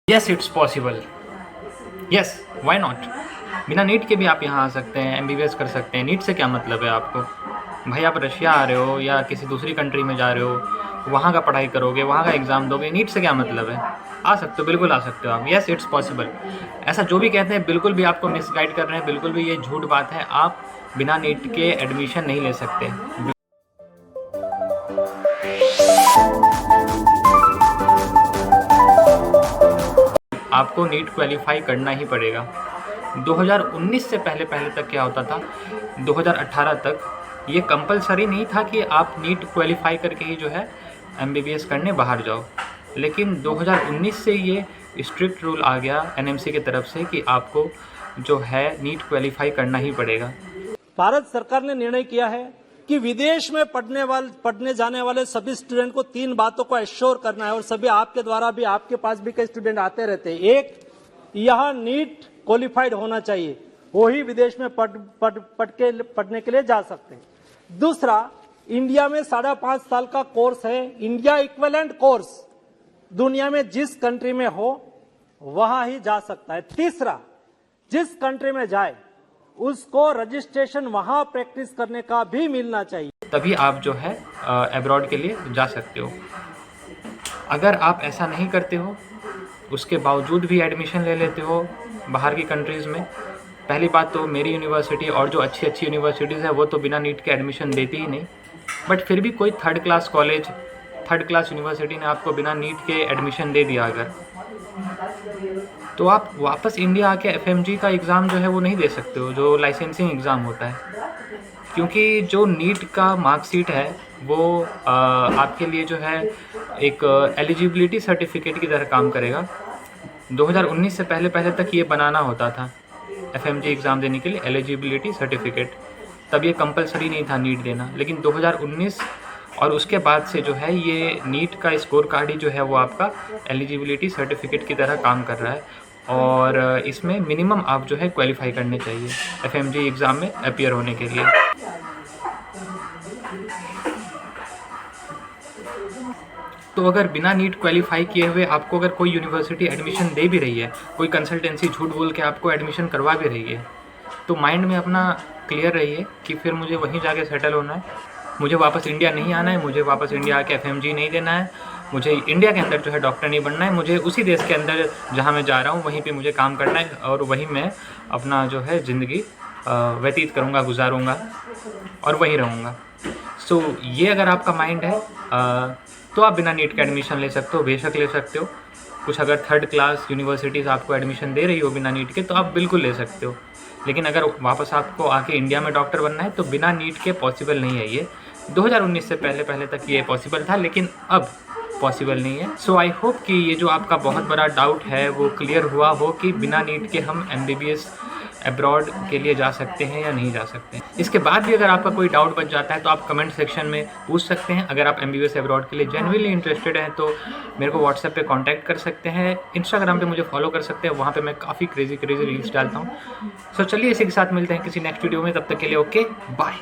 Yes it's possible, yes why not. बिना NEET के भी आप यहाँ आ सकते हैं, एमबीबीएस कर सकते हैं। नीट से क्या मतलब है आपको? भाई आप रशिया आ रहे हो या किसी दूसरी कंट्री में जा रहे हो, वहाँ का पढ़ाई करोगे, वहाँ का एग्ज़ाम दोगे, नीट से क्या मतलब है? आ सकते हो, बिल्कुल आ सकते हो आप। Yes it's possible. ऐसा जो भी कहते हैं बिल्कुल भी आपको मिसगाइड कर रहे हैं, बिल्कुल भी ये झूठ बात है। आप बिना नीट के एडमिशन नहीं ले सकते। आपको नीट क्वालिफाई करना ही पड़ेगा। 2019 से पहले तक क्या होता था, 2018 तक ये कंपलसरी नहीं था कि आप नीट क्वालिफाई करके ही जो है एमबीबीएस करने बाहर जाओ। लेकिन 2019 से ये स्ट्रिक्ट रूल आ गया एनएमसी की तरफ से कि आपको जो है नीट क्वालिफाई करना ही पड़ेगा। भारत सरकार ने निर्णय किया है कि विदेश में पढ़ने जाने वाले सभी स्टूडेंट को 3 बातों को एश्योर करना है और सभी आपके द्वारा भी, आपके पास भी कई स्टूडेंट आते रहते हैं। एक, यहाँ नीट क्वालिफाइड होना चाहिए, वो ही विदेश में पढ़ने के लिए जा सकते हैं। दूसरा, इंडिया में 5.5 साल का कोर्स है, इंडिया इक्विवेलेंट कोर्स, दुनिया में जिस कंट्री में हो वहां ही जा सकता है। तीसरा, जिस कंट्री में जाए उसको रजिस्ट्रेशन वहां प्रैक्टिस करने का भी मिलना चाहिए, तभी आप जो है अब्रॉड के लिए जा सकते हो। अगर आप ऐसा नहीं करते हो, उसके बावजूद भी एडमिशन ले लेते हो बाहर की कंट्रीज़ में, पहली बात तो मेरी यूनिवर्सिटी और जो अच्छी यूनिवर्सिटीज़ है वो तो बिना नीट के एडमिशन देती ही नहीं। बट फिर भी कोई third class college, third class university ने आपको बिना नीट के एडमिशन दे दिया अगर, तो आप वापस इंडिया आके एफएमजी का एग्ज़ाम जो है वो नहीं दे सकते हो, जो लाइसेंसिंग एग्ज़ाम होता है। क्योंकि जो नीट का मार्कशीट है वो आपके लिए जो है एक एलिजिबिलिटी सर्टिफिकेट की तरह काम करेगा। 2019 से पहले तक ये बनाना होता था एफएमजी एग्ज़ाम देने के लिए एलिजिबिलिटी सर्टिफिकेट, तब ये कंपलसरी नहीं था नीट देना। लेकिन 2019 और उसके बाद से जो है ये नीट का स्कोर कार्ड ही जो है वो आपका एलिजिबिलिटी सर्टिफिकेट की तरह काम कर रहा है, और इसमें मिनिमम आप जो है क्वालिफाई करने चाहिए एफएमजी एग्ज़ाम में अपीयर होने के लिए। तो अगर बिना नीट क्वालिफाई किए हुए आपको अगर कोई यूनिवर्सिटी एडमिशन दे भी रही है, कोई कंसल्टेंसी झूठ बोल के आपको एडमिशन करवा भी रही है, तो माइंड में अपना क्लियर रहिए कि फिर मुझे वहीं जाके सेटल होना है, मुझे वापस इंडिया नहीं आना है, मुझे वापस इंडिया आके एफएमजी नहीं देना है, मुझे इंडिया के अंदर जो है डॉक्टर नहीं बनना है, मुझे उसी देश के अंदर जहाँ मैं जा रहा हूँ वहीं पे मुझे काम करना है और वहीं मैं अपना जो है ज़िंदगी व्यतीत करूँगा, गुजारूँगा और वहीं रहूँगा। सो ये अगर आपका माइंड है तो आप बिना नीट का एडमिशन ले सकते हो, बेशक ले सकते हो। कुछ अगर थर्ड क्लास यूनिवर्सिटीज़ आपको एडमिशन दे रही हो बिना नीट के तो आप बिल्कुल ले सकते हो। लेकिन अगर वापस आपको आके इंडिया में डॉक्टर बनना है तो बिना नीट के पॉसिबल नहीं है ये। 2019 से पहले तक ये पॉसिबल था, लेकिन अब पॉसिबल नहीं है। सो आई होप कि ये जो आपका बहुत बड़ा डाउट है वो क्लियर हुआ हो कि बिना नीट के हम एमबीबीएस अब्रॉड के लिए जा सकते हैं या नहीं जा सकते हैं। इसके बाद भी अगर आपका कोई डाउट बच जाता है तो आप कमेंट सेक्शन में पूछ सकते हैं। अगर आप एमबीबीएस अब्रॉड के लिए जेन्युइनली इंटरेस्टेड हैं तो मेरे को व्हाट्सएप पे कांटेक्ट कर सकते हैं, इंस्टाग्राम पे मुझे फॉलो कर सकते हैं, वहाँ पे मैं काफ़ी क्रेजी रील्स डालता हूँ। सो चलिए इसी के साथ मिलते हैं किसी नेक्स्ट वीडियो में, तब तक के लिए ओके बाय।